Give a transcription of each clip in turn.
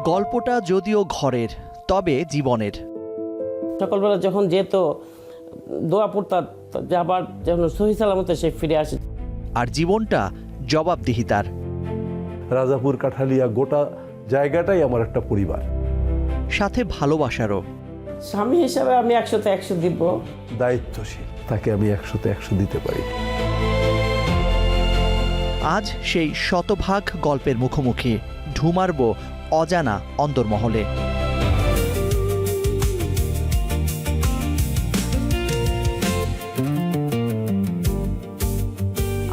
গল্পটা যদিও ঘরের, তবে জীবনের। সকালবেলা যখন যেত দোয়া পড়তাম যে আবার যখন সহি সালামতে সে ফিরে আসে। আর জীবনটা জবাবদিহিতার। রাজাপুর কাঠালিয়া গোটা জায়গাটাই আমার একটা পরিবার, সাথে ভালোবাসারও। স্বামী হিসাবে আমি 100-তে 100 দিব। দায়িত্বশীল, তাকে আমি 100-তে 100 দিতে পারি। আজ সেই শতভাগ গল্পের মুখোমুখি ঢু মারব অজানা অন্তর্মহলে।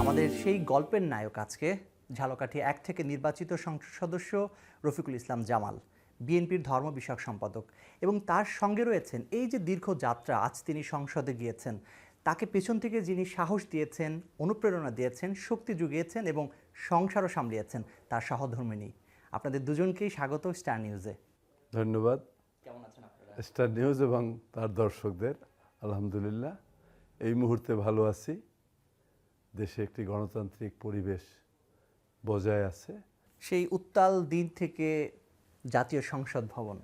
আমাদের সেই গল্পের নায়ক আজকে ঝালকাঠি 1 থেকে নির্বাচিত সংসদ সদস্য রফিকুল ইসলাম জামাল, বিএনপির ধর্ম বিষয়ক সম্পাদক, এবং তার সঙ্গে রয়েছেন এই যে দীর্ঘ যাত্রা, আজ তিনি সংসদে গিয়েছেন, তাকে পেছন থেকে যিনি সাহস দিয়েছেন, অনুপ্রেরণা দিয়েছেন, শক্তি জুগিয়েছেন এবং সংসারও সামলিয়েছেন, তার সহধর্মিণী। আপনাদের দুজনকেই স্বাগত স্টার নিউজে। ধন্যবাদ। কেমন আছেন আপনারা? স্টার নিউজ এবং তার দর্শকদের আলহামদুলিল্লাহ এই মুহূর্তে ভালো আছি। দেশে একটি গণতান্ত্রিক পরিবেশ বজায় আছে। সেই উত্তাল দিন থেকে জাতীয় সংসদ ভবন,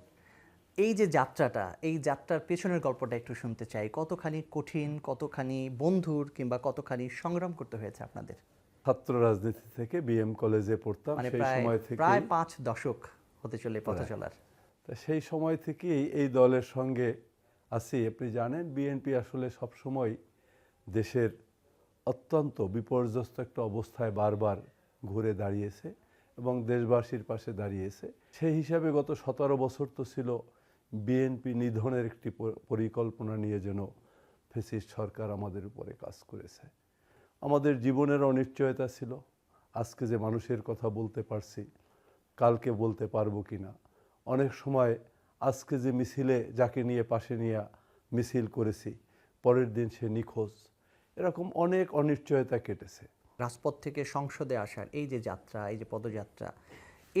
এই যে যাত্রাটা, এই যাত্রার পেছনের গল্পটা একটু শুনতে চাই। কতখানি কঠিন, কতখানি বন্ধুর, কিংবা কতখানি সংগ্রাম করতে হয়েছে আপনাদের? ছাত্র রাজনীতি থেকে বিএম কলেজে পড়তাম, মানে সেই সময় থেকে প্রায় 5 দশক হতে চলে পথ চলার। সেই সময় থেকেই এই দলের সঙ্গে আছি। আপনি জানেন বিএনপি আসলে সবসময় দেশের অত্যন্ত বিপর্যস্ত একটা অবস্থায় বারবার ঘুরে দাঁড়িয়েছে এবং দেশবাসীর পাশে দাঁড়িয়েছে। সেই হিসাবে গত 17 বছর তো ছিল বিএনপি নিধনের একটি পরিকল্পনা নিয়ে যেন ফ্যাসিস্ট সরকার আমাদের উপরে কাজ করেছে। আমাদের জীবনের অনিশ্চয়তা ছিল। আজকে যে মানুষের কথা বলতে পারছি, কালকে বলতে পারবো কিনা। অনেক সময় আজকে যে মিছিলে যাকে নিয়ে পাশে নিয়ে মিছিল করেছি, পরের দিন সে নিখোঁজ। এরকম অনেক অনিশ্চয়তা কেটেছে। রাজপথ থেকে সংসদে আসার এই যে যাত্রা, এই যে পদযাত্রা,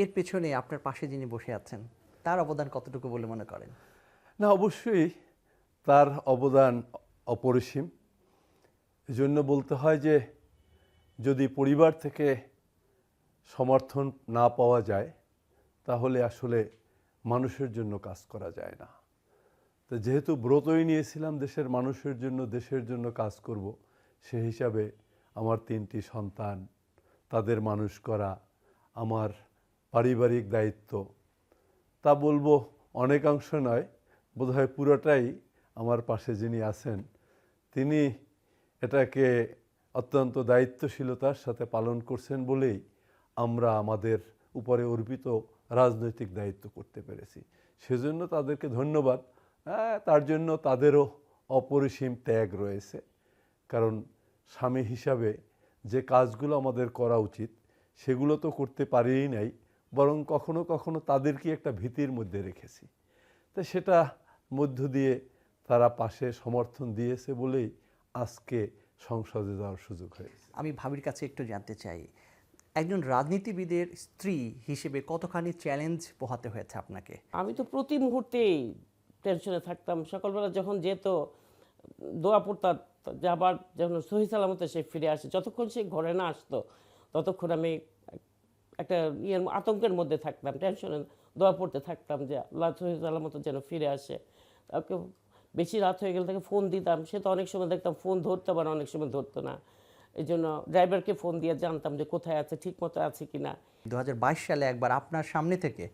এর পেছনে আপনার পাশে যিনি বসে আছেন, তার অবদান কতটুকু বলে মনে করেন? না, অবশ্যই তার অবদান অপরিসীম। এজন্য বলতে হয় যে যদি পরিবার থেকে সমর্থন না পাওয়া যায় তাহলে আসলে মানুষের জন্য কাজ করা যায় না। তো যেহেতু ব্রতই নিয়েছিলাম দেশের মানুষের জন্য, দেশের জন্য কাজ করব, সে হিসাবে আমার 3টি সন্তান, তাদের মানুষ করা আমার পারিবারিক দায়িত্ব। তা বলবো অনেকাংশ নয়, বোধহয় পুরোটাই আমার পাশে যিনি আছেন তিনি এটাকে অত্যন্ত দায়িত্বশীলতার সাথে পালন করছেন বলেই আমরা আমাদের উপরে অর্পিত রাজনৈতিক দায়িত্ব করতে পেরেছি। সেজন্য তাদেরকে ধন্যবাদ। তার জন্য তাদেরও অপরিসীম ত্যাগ রয়েছে। কারণ স্বামী হিসাবে যে কাজগুলো আমাদের করা উচিত সেগুলো তো করতে পারিই নাই, বরং কখনো কখনো তাদেরকে একটা ভীতির মধ্যে রেখেছি। তো সেটা মধ্য দিয়ে তারা পাশে সমর্থন দিয়েছে বলেই আজকে সংসদে যাওয়ার সুযোগ হয়েছে। আমি ভাবির কাছে একটু জানতে চাই, একজন রাজনীতিবিদের স্ত্রী হিসেবে কতখানি চ্যালেঞ্জ পোহাতে হয়েছে আপনাকে? আমি তো প্রতি মুহূর্তেই টেনশনে থাকতাম। সকালবেলা যখন যেত দোয়া পড়তাম যে আবার যখন সহি সালামতে সে ফিরে আসে। যতক্ষণ সে ঘরে না আসতো ততক্ষণ আমি একটা আতঙ্কের মধ্যে থাকতাম, টেনশনে দোয়া পড়তে থাকতাম যে আল্লাহ সহি সালামতে যেন ফিরে আসে। তাকে বেশি রাত হয়ে গেলে তাকে ফোন দিতাম, সে তো অনেক সময় দেখতাম ফোন ধরতে পারে, অনেক সময় ধরতো না। এই জন্য ড্রাইভারকে ফোন দিয়ে জানতাম যে কোথায় আছে, ঠিক মতো আছে কি না। 2022 সালে একবার আপনার সামনে থেকে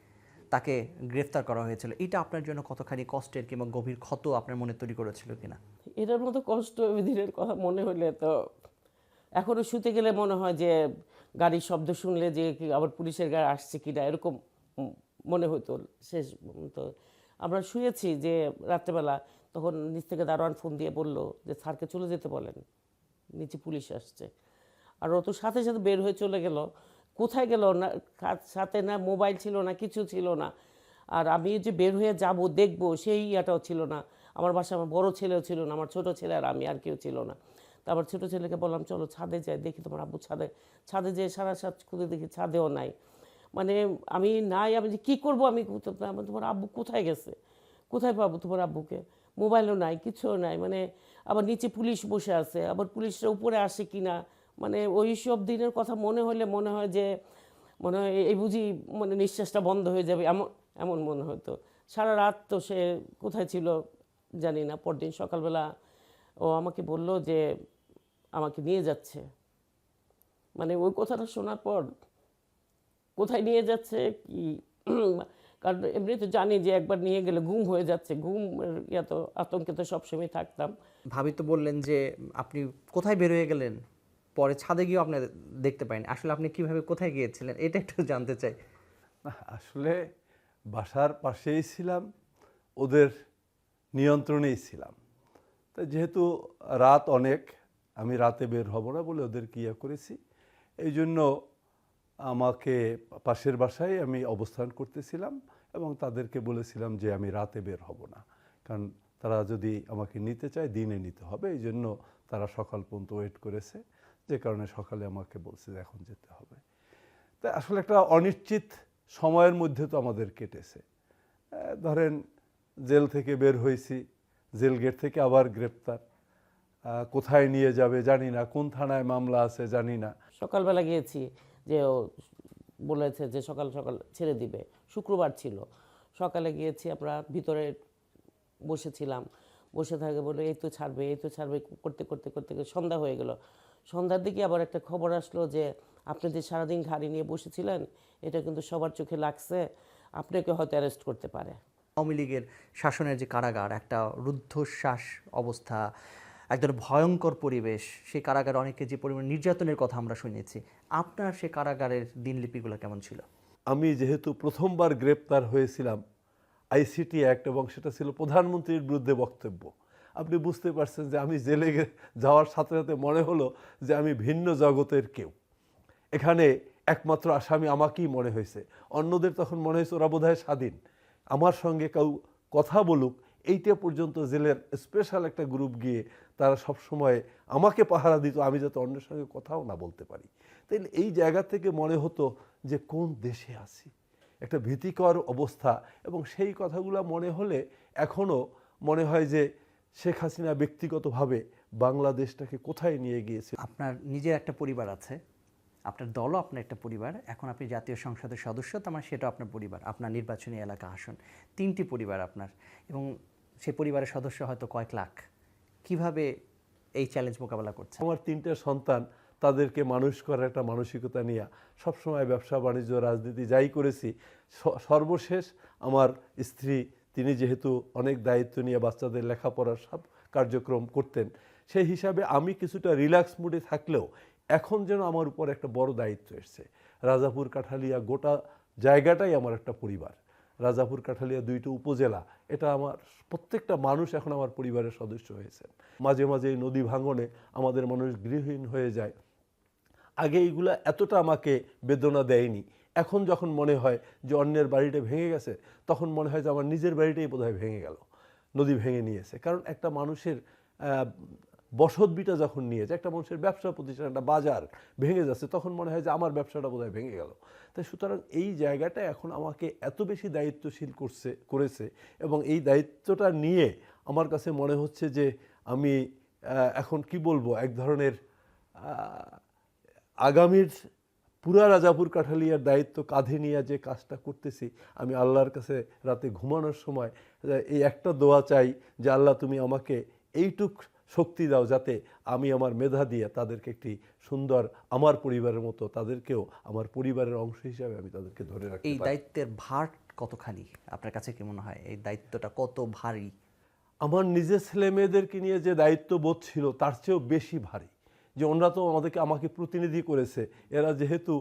তাকে গ্রেফতার করা হয়েছিল, এটা আপনার জন্য কতখানি কষ্টের কিংবা গভীর ক্ষত আপনার মনে তৈরি করেছিল কিনা? এটার মতো কষ্ট দিনের কথা মনে হলে তো এখনও শুতে গেলে মনে হয় যে গাড়ির শব্দ শুনলে যে আবার পুলিশের গাড়ি আসছে কিনা এরকম মনে হতো। শেষ তো আমরা শুয়েছি যে রাত্রেবেলা, তখন নিচ থেকে দারোয়ান ফোন দিয়ে বলল যে স্যারকে চলে যেতে বলেন, নিচে পুলিশ আসছে। আর ও তো সাথে সাথে বের হয়ে চলে গেল। কোথায় গেল না, সাথে না মোবাইল ছিল না, কিছু ছিল না। আর আমি যে বের হয়ে যাব দেখব সেই ইয়াটাও ছিল না। আমার বাসায় আমার বড় ছেলেও ছিল না, আমার ছোট ছেলে আর আমি, আর কেউ ছিল না। তারপর ছোটো ছেলেকে বললাম চলো ছাদে যাই, দেখি তোমার আব্বু ছাদে যেয়ে সারা সাত খুঁজে দেখি ছাদেও নাই। মানে আমি নাই, আমি যে কী করবো, আমি তোমার আব্বু কোথায় গেছে, কোথায় পাবো তোমার আব্বুকে, মোবাইলও নাই, কিছুও নাই। মানে আবার নিচে পুলিশ বসে আছে, আবার পুলিশরা উপরে আসে কি না, মানে ওই সব দিনের কথা মনে হলে মনে হয় যে মনে হয় এই বুঝি মানে নিঃশ্বাসটা বন্ধ হয়ে যাবে, এমন এমন মনে হতো। সারা রাত তো সে কোথায় ছিল জানি না। পরদিন সকালবেলা ও আমাকে বলল যে আমাকে নিয়ে যাচ্ছে। মানে ওই কথাটা শোনার পর কোথায় নিয়ে যাচ্ছে কি, কারণ এমনি তো জানি যে একবার নিয়ে গেলে গুম হয়ে যাচ্ছে, ঘুমের ইয়া তো আতঙ্কে তো সবসময় থাকতাম। ভাবি তো বললেন যে আপনি কোথায় বের হয়ে গেলেন, পরে ছাদে গিয়েও আপনি দেখতে পাইনি। আসলে আপনি কিভাবে কোথায় গিয়েছিলেন এটা একটু জানতে চাই। না, আসলে বাসার পাশেই ছিলাম, ওদের নিয়ন্ত্রণেই ছিলাম। তাই যেহেতু রাত অনেক, আমি রাতে বের হব না বলে ওদেরকে ইয়ে করেছি। এই জন্য আমাকে পাশের বাসায় আমি অবস্থান করতেছিলাম এবং তাদেরকে বলেছিলাম যে আমি রাতে বের হব না, কারণ তারা যদি আমাকে নিতে চায় দিনে নিতে হবে। এই জন্য তারা সকাল পর্যন্ত ওয়েট করেছে, যে কারণে সকালে আমাকে বলছে যে এখন যেতে হবে। তাই আসলে একটা অনিশ্চিত সময়ের মধ্যে তো আমাদের কেটেছে। ধরেন জেল থেকে বের হয়েছি, জেল গেট থেকে আবার গ্রেপ্তার, কোথায় নিয়ে যাবে জানি না, কোন থানায় মামলা আছে জানি না। সকালবেলা গিয়েছি যে ও বলেছে যে সকাল সকাল ছেড়ে দিবে, শুক্রবার ছিল। সকালে গিয়েছি, আমরা ভিতরে বসেছিলাম, বসে থাকে বলে এই তো ছাড়বে এই তো ছাড়বে করতে করতে করতে করতে সন্ধ্যা হয়ে গেল। সন্ধ্যার দিকে আবার একটা খবর আসলো যে আপনি যে সারাদিন গাড়ি নিয়ে বসেছিলেন এটা কিন্তু সবার চোখে লাগছে, আপনাকে হয়তো অ্যারেস্ট করতে পারে। আওয়ামী লীগের শাসনের যে কারাগার, একটা রুদ্ধশ্বাস অবস্থা, এক ধরনের ভয়ঙ্কর পরিবেশ, সেই কারাগারে অনেকে যে পরিমাণ নির্যাতনের কথা আমরা শুনেছি, আপনার সে কারাগারের দিনলিপিগুলো কেমন ছিল? আমি যেহেতু প্রথমবার গ্রেপ্তার হয়েছিলাম আইসিটি অ্যাক্ট, এবং সেটা ছিল প্রধানমন্ত্রীর বিরুদ্ধে বক্তব্য, আপনি বুঝতে পারছেন যে আমি জেলে যাওয়ার সাথে সাথে মনে হলো যে আমি ভিন্ন জগতের কেউ। এখানে একমাত্র আসামি আমাকেই মনে হয়েছে, অন্যদের তখন মনে হয়েছে ওরা বোধহয় স্বাধীন, আমার সঙ্গে কেউ কথা বলুক এইটা পর্যন্ত জেলের স্পেশাল একটা গ্রুপ গিয়ে তারা সব সময় আমাকে পাহারা দিত, আমি যাতে অন্যের সঙ্গে কথাও না বলতে পারি। তাই এই জায়গা থেকে মনে হতো যে কোন দেশে আছি, একটা ভীতিকর অবস্থা। এবং সেই কথাগুলো মনে হলে এখনও মনে হয় যে শেখ হাসিনা ব্যক্তিগতভাবে বাংলাদেশটাকে কোথায় নিয়ে গিয়েছে। আপনার নিজের একটা পরিবার আছে, আপনার দলও আপনার একটা পরিবার, এখন আপনি জাতীয় সংসদের সদস্য, তার মানে সেটাও আপনার পরিবার, আপনার নির্বাচনী এলাকা আসন, তিনটি পরিবার আপনার, এবং সেই পরিবারের সদস্য হয়তো কয়েক লাখ। কিভাবে এই চ্যালেঞ্জ মোকাবেলা করছে? আমার তিনটা সন্তান, তাদেরকে মানুষ করার একটা মানসিকতা নিয়ে সবসময় ব্যবসা বাণিজ্য রাজনীতি যাই করেছি। সর্বশেষ আমার স্ত্রী, তিনি যেহেতু অনেক দায়িত্ব নিয়ে বাচ্চাদের লেখাপড়ার সব কার্যক্রম করতেন, সেই হিসাবে আমি কিছুটা রিল্যাক্স মুডে থাকলেও এখন যেন আমার উপর একটা বড় দায়িত্ব এসছে। রাজাপুর কাঠালিয়া গোটা জায়গাটাই আমার একটা পরিবার। রাজাপুর কাঠালিয়া দুইটা উপজেলা, এটা আমার প্রত্যেকটা মানুষ এখন আমার পরিবারের সদস্য হয়েছে। মাঝে মাঝে এই নদী ভাঙনে আমাদের মানুষ গৃহহীন হয়ে যায়। আগে এইগুলা এতটা আমাকে বেদনা দেয়নি, এখন যখন মনে হয় যে অন্যের বাড়িটা ভেঙে গেছে, তখন মনে হয় যে আমার নিজের বাড়িটাই বোধহয় ভেঙে গেল, নদী ভেঙে নিয়েছে। কারণ একটা মানুষের বসতভিটা যখন নিয়েছে, একটা মানুষের ব্যবসা প্রতিষ্ঠান, একটা বাজার ভেঙে যাচ্ছে, তখন মনে হয় যে আমার ব্যবসাটা বোধহয় ভেঙে গেল। তাই সুতরাং এই জায়গাটা এখন আমাকে এত বেশি দায়িত্বশীল করেছে, এবং এই দায়িত্বটা নিয়ে আমার কাছে মনে হচ্ছে যে আমি এখন কি বলবো, এক ধরনের আগামীর পুরা রাজাপুর কাঠালিয়ার দায়িত্ব কাঁধে নিয়ে যে কাজটা করতেছি, আমি আল্লাহর কাছে রাতে ঘুমানোর সময় এই একটা দোয়া চাই যে আল্লাহ তুমি আমাকে এইটুক শক্তি দাও যাতে আমি আমার মেধা দিয়ে তাদেরকে একটি সুন্দর, আমার পরিবারের মতো তাদেরকেও আমার পরিবারের অংশ হিসাবে আমি তাদেরকে ধরে রাখতে এই পারি। দায়িত্বের ভার কতখানি আপনার কাছে, কি মনে হয় এই দায়িত্বটা কত ভারী? আমার নিজের ছেলে মেয়েদেরকে নিয়ে যে দায়িত্ববোধ ছিল তার চেয়েও বেশি ভারী। যে ওনারা তো আমাকে প্রতিনিধি করেছে, এরা যেহেতু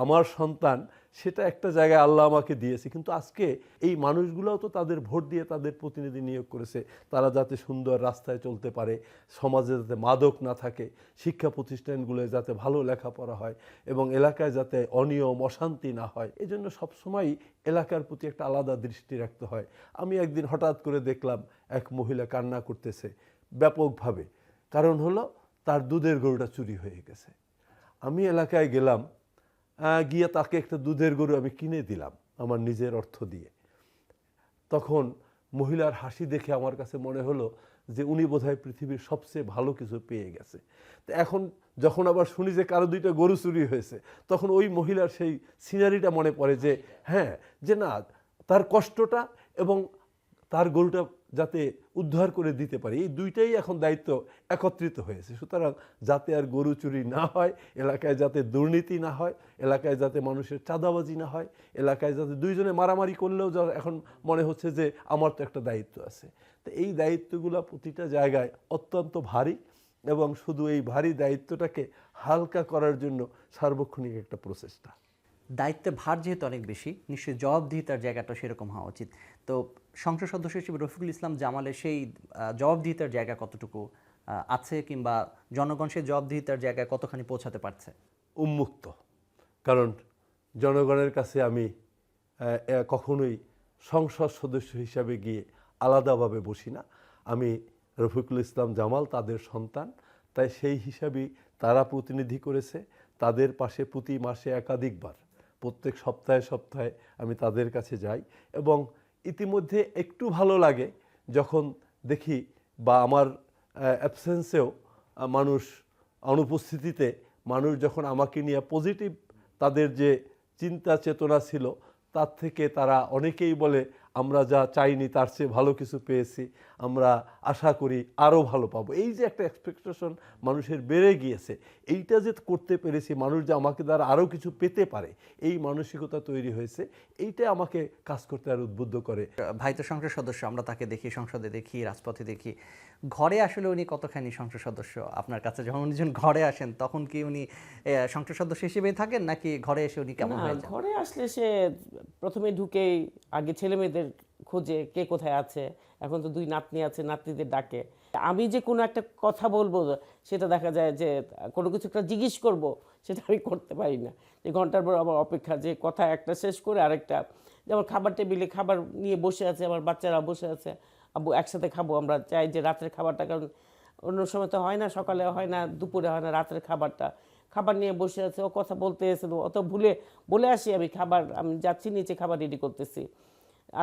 আমার সন্তান, সেটা একটা জায়গায় আল্লাহ আমাকে দিয়েছে। কিন্তু আজকে এই মানুষগুলোও তো তাদের ভোট দিয়ে তাদের প্রতিনিধি নিয়োগ করেছে, তারা যাতে সুন্দর রাস্তায় চলতে পারে, সমাজে যাতে মাদক না থাকে, শিক্ষা প্রতিষ্ঠানগুলোয় যাতে ভালো লেখাপড়া হয়, এবং এলাকায় যাতে অনিয়ম অশান্তি না হয়, এই জন্য সবসময়ই এলাকার প্রতি একটা আলাদা দৃষ্টি রাখতে হয়। আমি একদিন হঠাৎ করে দেখলাম এক মহিলা কান্না করতেছে ব্যাপকভাবে, কারণ হলো তার দুধের গরুটা চুরি হয়ে গেছে। আমি এলাকায় গেলাম, গিয়ে তাকে একটা দুধের গরু আমি কিনে দিলাম আমার নিজের অর্থ দিয়ে। তখন মহিলার হাসি দেখে আমার কাছে মনে হলো যে উনি বোধহয় পৃথিবীর সবচেয়ে ভালো কিছু পেয়ে গেছে। তো এখন যখন আবার শুনি যে কারো 2টা গরু চুরি হয়েছে, তখন ওই মহিলার সেই সিনারিটা মনে পড়ে যে হ্যাঁ, যে না, তার কষ্টটা এবং তার গরুটা যাতে উদ্ধার করে দিতে পারে, এই দুইটাই এখন দায়িত্ব একত্রিত হয়েছে। সুতরাং যাতে আর গরু চুরি না হয়, এলাকায় যাতে দুর্নীতি না হয়, এলাকায় যাতে মানুষের চাঁদাবাজি না হয়, এলাকায় যাতে দুইজনে মারামারি করলেও এখন মনে হচ্ছে যে আমার তো একটা দায়িত্ব আছে। তো এই দায়িত্বগুলো প্রতিটা জায়গায় অত্যন্ত ভারী, এবং শুধু এই ভারী দায়িত্বটাকে হালকা করার জন্য সার্বক্ষণিক একটা প্রচেষ্টা। দায়িত্বের ভার যেহেতু অনেক বেশি, নিশ্চয়ই জবাবদিহিতার জায়গাটা সেরকম হওয়া উচিত। তো সংসদ সদস্য হিসেবে রফিকুল ইসলাম জামালের সেই জবাবদিহিতার জায়গা কতটুকু আছে, কিংবা জনগণ সেই জবাবদিহিতার জায়গায় কতখানি পৌঁছাতে পারছে? উন্মুক্ত। কারণ জনগণের কাছে আমি কখনোই সংসদ সদস্য হিসাবে গিয়ে আলাদাভাবে বসি না। আমি রফিকুল ইসলাম জামাল তাদের সন্তান, তাই সেই হিসাবেই তারা প্রতিনিধি করেছে। তাদের পাশে প্রতি মাসে একাধিকবার, প্রত্যেক সপ্তাহে সপ্তাহে আমি তাদের কাছে যাই, এবং ইতিমধ্যে একটু ভালো লাগে যখন দেখি বা আমার অ্যাবসেন্সেও মানুষ, অনুপস্থিতিতে মানুষ যখন আমাকে নিয়ে পজিটিভ তাদের যে চিন্তা চেতনা ছিল, তার থেকে তারা অনেকেই বলে আমরা যা চাইনি তার চেয়ে ভালো কিছু পেয়েছি, আমরা আশা করি আরও ভালো পাবো। এই যে একটা এক্সপেকটেশন মানুষের বেড়ে গিয়েছে, এইটা যে করতে পেরেছি, মানুষ যে আমাকে দ্বারা আরও কিছু পেতে পারে, এই মানসিকতা তৈরি হয়েছে, এইটা আমাকে কাজ করতে আর উদ্বুদ্ধ করে। ভাই তো সংসদ সদস্য, আমরা তাকে দেখি সংসদে, দেখি রাজপথে, দেখি। ঘরে আসলে উনি কতখানি সংসদ সদস্য আপনার কাছে? যখন উনি যখন ঘরে আসেন তখন কি উনি সংসদ সদস্য হিসেবেই থাকেন, নাকি ঘরে এসে উনি কেমন না, হয়ে যান? ঘরে আসলে সে প্রথমে ঢুকেই আগে ছেলে মেয়েদের খোঁজে কে কোথায় আছে। এখন তো 2 নাতনি আছে, নাতনিদের ডাকে। আমি যে কোনো একটা কথা বলবো, সেটা দেখা যায় যে কোনো কিছু একটা জিজ্ঞেস করব, সেটা আমি করতে পারি না। যে ঘন্টার পর আমার অপেক্ষা, যে কথা একটা শেষ করে আরেকটা। যেমন খাবার টেবিলে খাবার নিয়ে বসে আছে, আমার বাচ্চারা বসে আছে, আব্বু একসাথে খাবো। আমরা চাই যে রাতের খাবারটা, কারণ অন্য সময় তো হয় না, সকালে হয় না, দুপুরে হয় না, রাতের খাবারটা। খাবার নিয়ে বসে আছে, ও কথা বলতে এসে অত বলে আসি আমি, আমি যাচ্ছি নিচে, খাবার রেডি করতেছি,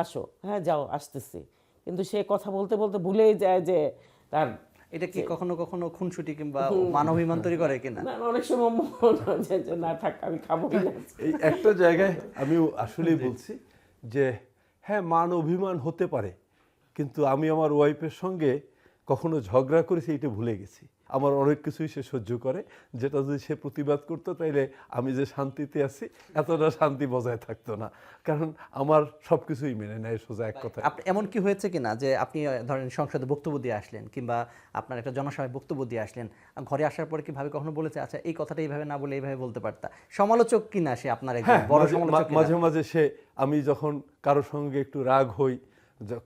আসো। হ্যাঁ যাও, আসতেছি। কিন্তু সে কথা বলতে বলতে ভুলেই যায় যে তার। এটা কি কখনো কখনো খুনসুটি কিংবা মানবিমান তৈরি করে কিনা? না, অনেক সময় মনে হয় যে না থাক, আমি খাবোই না। এই একটা জায়গায় আমি আসলেই বলছি যে হ্যাঁ, মান অভিমান হতে পারে, কিন্তু আমি আমার ওয়াইফের সঙ্গে কখনো ঝগড়া করেছি এইটা ভুলে গেছি। আমার অনেক কিছুই সে সহ্য করে, যেটা যদি সে প্রতিবাদ করতো তাইলে আমি যে শান্তিতে আছি এতটা শান্তি বজায় থাকতো না, কারণ আমার সব কিছুই মেনে নেয়, সোজা এক কথা। এমন কি হয়েছে কিনা যে আপনি ধরেন সংসদে বক্তব্য দিয়ে আসলেন, কিংবা আপনার একটা জনসভায় বক্তব্য দিয়ে আসলেন, ঘরে আসার পরে কি ভাবে কখনো বলেছে আচ্ছা এই কথাটা এইভাবে না বলে এইভাবে বলতে পারতা? সমালোচক কিনা সে আপনার একজন হ্যাঁ, বড় সমালোচক কিনা? মাঝে মাঝে সে, আমি যখন কারোর সঙ্গে একটু রাগ হই,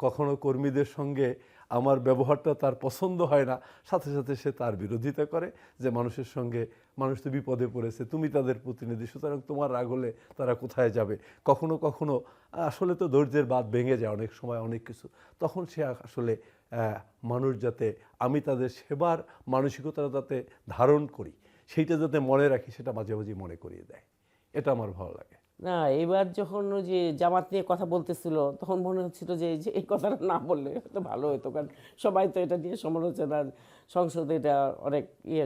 কখনো কর্মীদের সঙ্গে আমার ব্যবহারটা তার পছন্দ হয় না, সাথে সাথে সে তার বিরোধিতা করে যে মানুষের সঙ্গে, মানুষ তো বিপদে পড়েছে, তুমি তাদের প্রতিনিধি, সুতরাং তোমার রাগ হলে তারা কোথায় যাবে। কখনো কখনো আসলে তো ধৈর্যের বাঁধ ভেঙে যায় অনেক সময়, অনেক কিছু। তখন সে আসলে মানুষ যাতে, আমি তাদের সেবার মানসিকতা যাতে ধারণ করি, সেইটা যাতে মনে রাখি, সেটা মাঝে মাঝে মনে করিয়ে দেয়। এটা আমার ভালো লাগে। না, এবার যখন ওই যে জামাত নিয়ে কথা বলতেছিল, তখন মনে হচ্ছিল যে এই কথাটা না বললে তো ভালো হতো, কারণ সবাই তো এটা নিয়ে সমালোচনা, সংসদে এটা অনেক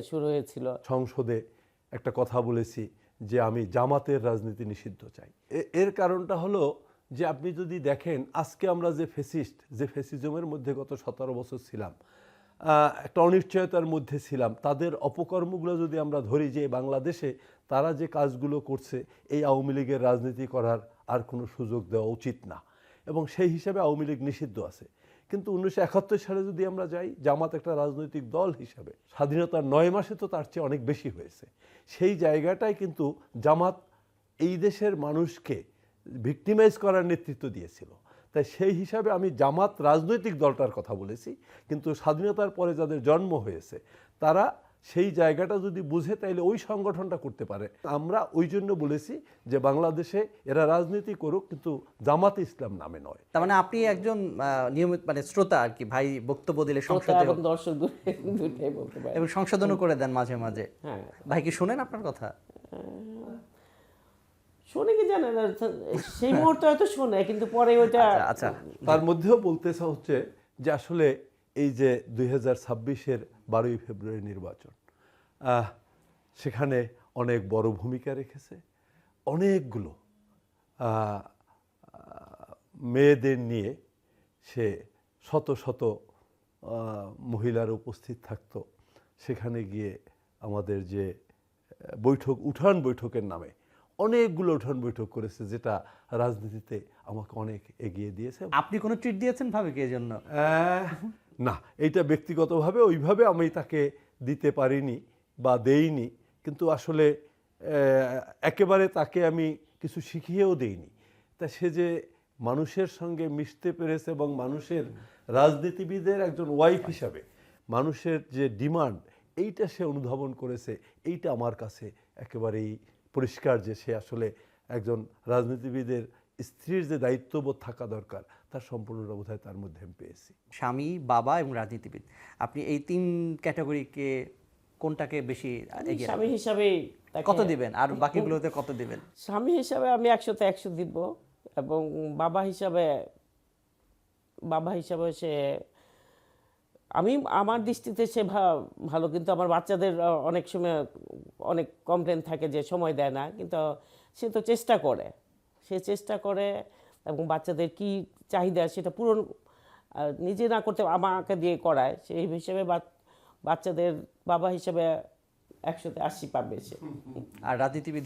শুরু হয়েছিল। সংসদে একটা কথা বলেছি যে আমি জামাতের রাজনীতি নিষিদ্ধ চাই। এর কারণটা হলো যে আপনি যদি দেখেন, আজকে আমরা যে ফেসিস্ট, যে ফেসিজমের মধ্যে গত 17 বছর ছিলাম, একটা অনিশ্চয়তার মধ্যে ছিলাম, তাদের অপকর্মগুলো যদি আমরা ধরি, যে বাংলাদেশে তারা যে কাজগুলো করছে, এই আওয়ামী লীগের রাজনীতি করার আর কোনো সুযোগ দেওয়া উচিত না, এবং সেই হিসাবে আওয়ামী লীগ নিষিদ্ধ আছে। কিন্তু 1971 সালে যদি আমরা যাই, জামাত একটা রাজনৈতিক দল হিসাবে স্বাধীনতার 9 মাসে তো তার চেয়ে অনেক বেশি হয়েছে। সেই জায়গাটায় কিন্তু জামাত এই দেশের মানুষকে ভিক্টিমাইজ করার নেতৃত্ব দিয়েছিল। তাই সেই হিসাবে আমি জামাত রাজনৈতিক দলটার কথা বলেছি, কিন্তু স্বাধীনতার পরে যাদের জন্ম হয়েছে তারা সেই জায়গাটা যদি বুঝে, তাইলে ওই সংগঠনটা করতে পারে। আমরা ওই জন্য বলেছি যে বাংলাদেশে এরা রাজনীতি করুক, কিন্তু জামাতে ইসলাম নামে নয়। তার মানে আপনি একজন নিয়মিত শ্রোতা আর কি, ভাই বক্তব্য দিলে সংসদে, এবং দর্শক দুটাই বলতে পারে, এবং সংশোধনও করে দেন মাঝে মাঝে। হ্যাঁ। ভাই কি শুনেন আপনার কথা? শোনে কি জানে না, সেই মুহূর্তে হয়তো শোনে, কিন্তু পরে ওইটা আচ্ছা, তার মধ্যেও বলতে হচ্ছে যে আসলে এই যে 2026-এর 12ই ফেব্রুয়ারি নির্বাচন, সেখানে অনেক বড় ভূমিকা রেখেছে। অনেকগুলো মেয়েদের নিয়ে সে শত শত মহিলার উপস্থিত থাকতো। সেখানে গিয়ে আমাদের যে উঠান বৈঠকের নামে অনেকগুলো উঠান বৈঠক করেছে, যেটা রাজনীতিতে আমাকে অনেক এগিয়ে দিয়েছে। আপনি কোনো ট্রিট দিয়েছেন ভাবিকে এই জন্য? না, এইটা ব্যক্তিগতভাবে ওইভাবে আমি তাকে দিতে পারিনি বা দেইনি, কিন্তু আসলে একেবারে তাকে আমি কিছু শিখিয়েও দেইনি। তা সে যে মানুষের সঙ্গে মিশতে পেরেছে এবং মানুষের রাজনীতিবিদের একজন ওয়াইফ হিসাবে মানুষের যে ডিমান্ড, এইটা সে অনুধাবন করেছে। এইটা আমার কাছে একেবারেই পরিষ্কার যে সে আসলে একজন রাজনীতিবিদের স্ত্রীর যে দায়িত্ববোধ থাকা দরকার তার সম্পূর্ণটা বোধহয় তার মধ্যে আমি পেয়েছি। স্বামী, বাবা এবং রাজনীতিবিদ, আপনি এই 3 ক্যাটাগরিকে কোনটাকে বেশি এগিয়ে স্বামী হিসাবে কত দিবেন আর বাকিগুলোতে কত দিবেন? স্বামী হিসাবে আমি 100-তে 100 দিব, এবং বাবা হিসাবে সে, আমি আমার দৃষ্টিতে সে ভালো, কিন্তু আমার বাচ্চাদের অনেক সময় অনেক কমপ্লেন থাকে যে সময় দেয় না, কিন্তু সে তো চেষ্টা করে এবং বাচ্চাদের কি চাহিদা সেটা পূরণ নিজে না করতে আমাকে দিয়ে করায়। সেই হিসেবে বাচ্চাদের বাবা হিসেবে 100-তে 80 পাবে সে। আর রাজনীতিবিদ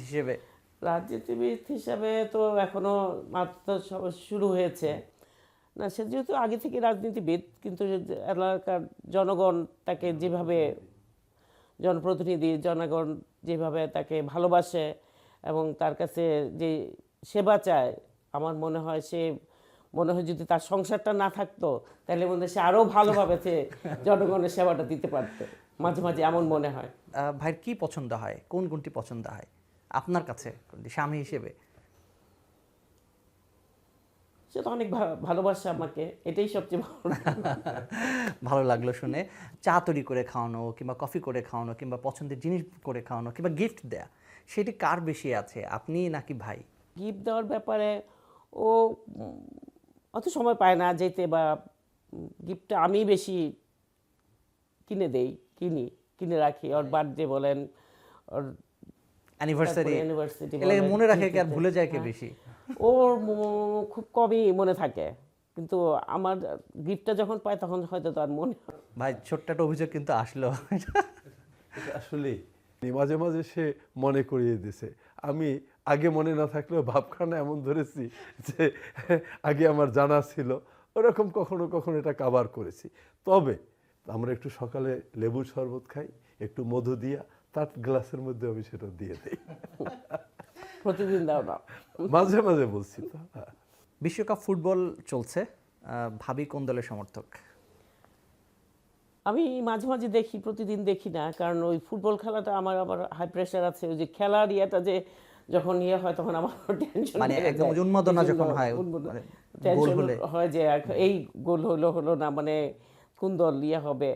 হিসাবে তো এখনো মাত্র শুরু হয়েছে না, সে যেহেতু আগে থেকে রাজনীতিবিদ, কিন্তু এলাকার জনগণ তাকে যেভাবে, জনগণ যেভাবে তাকে ভালোবাসে এবং তার কাছে যে সেবা চায়, আমার মনে হয় যদি তার সংসারটা না থাকতো তাহলে মনে হয় সে আরও ভালোভাবে জনগণের সেবাটা দিতে পারতো। মাঝে মাঝে এমন মনে হয়। ভাইয়ের কি পছন্দ হয়, কোন গুণটি পছন্দ হয় আপনার কাছে স্বামী হিসেবে? সে তো অনেক ভালোবাসে আমাকে, এটাই সবচেয়ে ভালো লাগলো শুনে। চা তৈরি করে খাওয়ানো কিংবা কফি করে খাওয়ানো কিংবা পছন্দের জিনিস করে খাওয়ানো কিংবা গিফট দেয়া, সেটি কার বেশি আছে, আপনি নাকি ভাই? গিফট দেওয়ার ব্যাপারে ও অত সময় পায় না যেতে, বা গিফটটা আমি বেশি কিনে রাখি। ওর বার্থডে বলেন, ওর অ্যানিভার্সারি বলেন, মনে রাখে কি আর ভুলে যায় কে বেশি? ওর খুব কমই মনে থাকে, কিন্তু আমার গিফটটা যখন পাই তখন হয়তো তার মনে হয়। ভাই ছোট্ট একটা অভিযোগ কিন্তু আসলো। আসলে মাঝে মাঝে সে মনে করিয়ে দিছে। আমি আগে মনে না থাকলেও ভাবখানা এমন ধরেছি যে আগে আমার জানা ছিল, ওরকম কখনো কখনো এটা কাভার করেছি। তবে আমরা একটু সকালে লেবুর শরবত খাই, একটু মধু দিয়া তার গ্লাসের মধ্যে আমি সেটা দিয়ে দিই। প্রতিদিন দাও না, মাঝে মাঝে বলছি তো। বিশ্বকাপ ফুটবল চলছে, ভাবি কোন দলের সমর্থক? আমি মাঝে মাঝে দেখি, প্রতিদিন দেখি না, কারণ ওই ফুটবল খেলাটা আমার আবার হাই প্রেশার আছে। ওই যে খেলার ইয়েটা যে যখন হয় তখন আমার টেনশন, মানে একদম উন্মাদনা যখন হয়, টেনশন হয় যে এই গোল হলো না, মানে কোন দল হবে।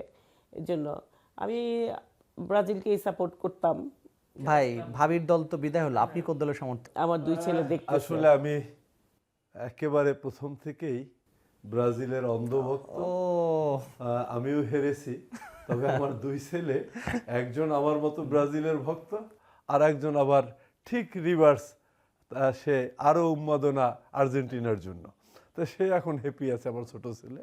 এর জন্য আমি ব্রাজিলকেই সাপোর্ট করতাম। ভাই ভাবির দল তো বিদায় হলো, আপনি কোন দলের সমর্থক? আমার 2 ছেলে দেখতে। আসলে আমি একেবারে প্রথম থেকেই ব্রাজিলের অন্ধভক্ত। আমিও হেরেছি, তবে আমার 2 ছেলে, একজন আমার মতো ব্রাজিলের ভক্ত, আর একজন আবার ঠিক রিভার্স, সে আরও উন্মাদনা আর্জেন্টিনার জন্য। তো সে এখন হ্যাপি আছে, আমার ছোট ছেলে।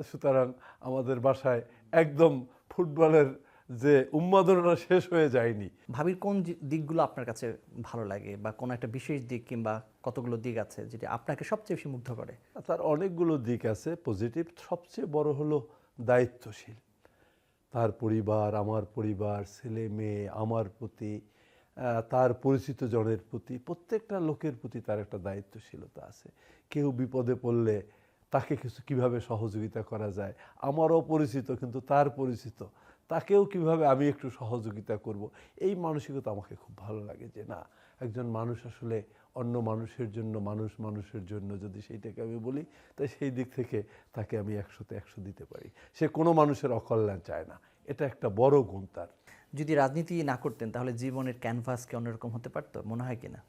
সুতরাং আমাদের বাসায় একদম ফুটবলের যে উন্মাদনা শেষ হয়ে যায়নি। ভাবির কোন দিকগুলো আপনার কাছে ভালো লাগে, বা কোন একটা বিশেষ দিক কিংবা কতগুলো দিক আছে যেটা আপনাকে সবচেয়ে বেশি মুগ্ধ করে? তার অনেকগুলো দিক আছে পজিটিভ। সবচেয়ে বড় হলো দায়িত্বশীল। তার পরিবার, আমার পরিবার, ছেলে মেয়ে, আমার প্রতি, তার পরিচিত জনের প্রতি, প্রত্যেকটা লোকের প্রতি তার একটা দায়িত্বশীলতা আছে। কেউ বিপদে পড়লে তাকে কিভাবে সহযোগিতা করা যায়, আমার অপরিচিত কিন্তু তার পরিচিত, তাকেও কিভাবে আমি একটু সহযোগিতা করব, এই মানসিকতা আমাকে খুব ভালো লাগে। যে না, একজন মানুষ আসলে অন্য মানুষের জন্য, মানুষের জন্য, যদি সেইটাকে আমি বলি, তাই সেই দিক থেকে তাকে আমি 100-তে 100 দিতে পারি। সে কোনো মানুষের অকল্যাণ চায় না, এটা একটা বড় গুণ তার। যদি রাজনীতি না করতেন তাহলে জীবনের ক্যানভাস কি অন্যরকম হতে পারতো, মনে হয় কিনা?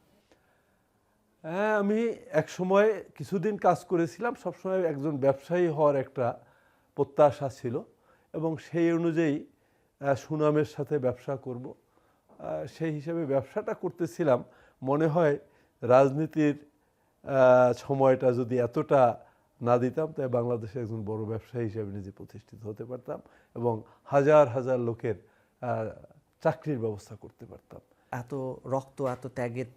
হ্যাঁ, আমি এক সময় কিছুদিন কাজ করেছিলাম। সবসময় একজন ব্যবসায়ী হওয়ার একটা প্রত্যাশা ছিল এবং সেই অনুযায়ী সুনামের সাথে ব্যবসা করব। সেই হিসাবে ব্যবসাটা করতেছিলাম। মনে হয় রাজনীতির সময়টা যদি এতটা না দিতাম তাই বাংলাদেশে একজন বড় ব্যবসায়ী হিসেবে নিজে প্রতিষ্ঠিত হতে পারতাম এবং হাজার হাজার লোকের চাকরির ব্যবস্থা করতে পারতাম। এত রক্ত, এত ত্যাগের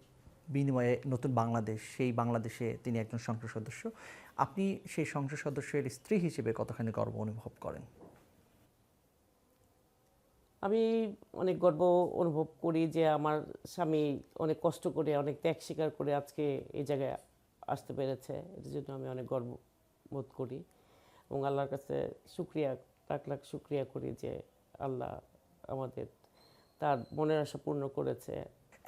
বিনিময়ে নতুন বাংলাদেশ, সেই বাংলাদেশে তিনি একজন সংসদ সদস্য। আপনি সেই সংসদ সদস্যের স্ত্রী হিসেবে কতখানি গর্ব অনুভব করেন? আমি অনেক গর্ব অনুভব করি যে আমার স্বামী অনেক কষ্ট করে, অনেক ত্যাগ স্বীকার করে আজকে এই জায়গায় আসতে পেরেছে। এটার জন্য আমি অনেক গর্ব বোধ করি এবং আল্লাহর কাছে শুকরিয়া, লাখ লাখ শুকরিয়া করি যে আল্লাহ আমাদের তার মনের আশা পূর্ণ করেছে।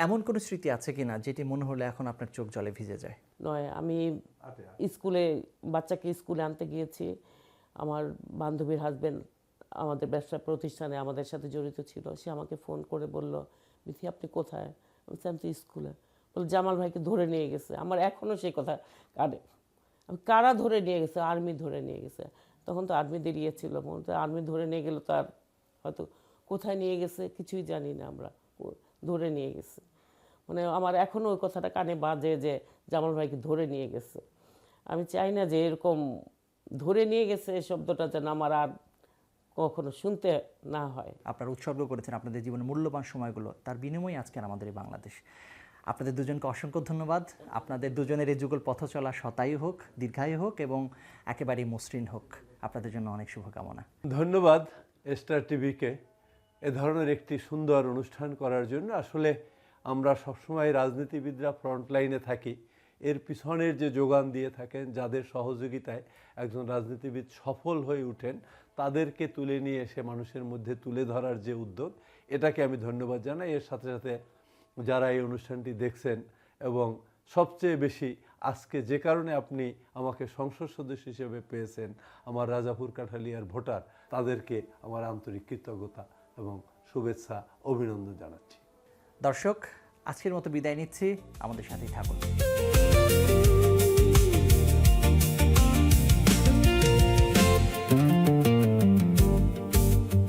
এমন কোনো স্মৃতি আছে কিনা যেটি মনে হলে এখন আপনার চোখ জলে ভিজে যায়? নয়, আমি স্কুলে বাচ্চাকে স্কুলে আনতে গিয়েছি, আমার বান্ধবীর হাজবেন্ড আমাদের ব্যবসা প্রতিষ্ঠানে আমাদের সাথে জড়িত ছিল। সে আমাকে ফোন করে বলল, বিথি আপনি কোথায়? আমি তো স্কুলে। বলে জামাল ভাইকে ধরে নিয়ে গেছে। আমার এখনও সেই কথা কানে। আমি কারা ধরে নিয়ে গেছে? আর্মি ধরে নিয়ে গেছে। তখন তো আর্মি দাঁড়িয়েছিল, আর্মি ধরে নিয়ে গেল, তার হয়তো কোথায় নিয়ে গেছে কিছুই জানি না আমরা, ধরে নিয়ে গেছে। মানে আমার এখনও ওই কথাটা কানে বাজে যে জামাল ভাইকে ধরে নিয়ে গেছে। আমি চাই না যে এরকম ধরে নিয়ে গেছে শব্দটা যেন আমার আর কখনো শুনতে না হয়। আপনারা উৎসর্গ করেছেন আপনাদের জীবনের মূল্যবান সময়গুলো, তার বিনিময়ে আজকের আমাদের এই বাংলাদেশ। আপনাদের দুজনকে অসংখ্য ধন্যবাদ। আপনাদের দুজনের এই যুগল পথ চলা শতায়ু হোক, দীর্ঘায়ু হোক এবং একেবারেই মসৃণ হোক। আপনাদের জন্য অনেক শুভকামনা। ধন্যবাদ স্টার টিভিকে এ ধরনের একটি সুন্দর অনুষ্ঠান করার জন্য। আসলে আমরা সবসময় রাজনীতিবিদরা ফ্রন্টলাইনে থাকি, এর পিছনের যে যোগান দিয়ে থাকেন, যাদের সহযোগিতায় একজন রাজনীতিবিদ সফল হয়ে ওঠেন, তাদেরকে তুলে নিয়ে এসে মানুষের মধ্যে তুলে ধরার যে উদ্যোগ, এটাকে আমি ধন্যবাদ জানাই। এর সাথে সাথে যারা এই অনুষ্ঠানটি দেখছেন এবং সবচেয়ে বেশি আজকে যে কারণে আপনি আমাকে সংসদ সদস্য হিসেবে পেয়েছেন, আমার রাজাপুর কাঠালিয়ার ভোটার, তাদেরকে আমার আন্তরিক কৃতজ্ঞতা এবং শুভেচ্ছা, অভিনন্দন জানাচ্ছি। দর্শক, আজকের মতো বিদায় নিচ্ছি, আমাদের সাথেই থাকুন।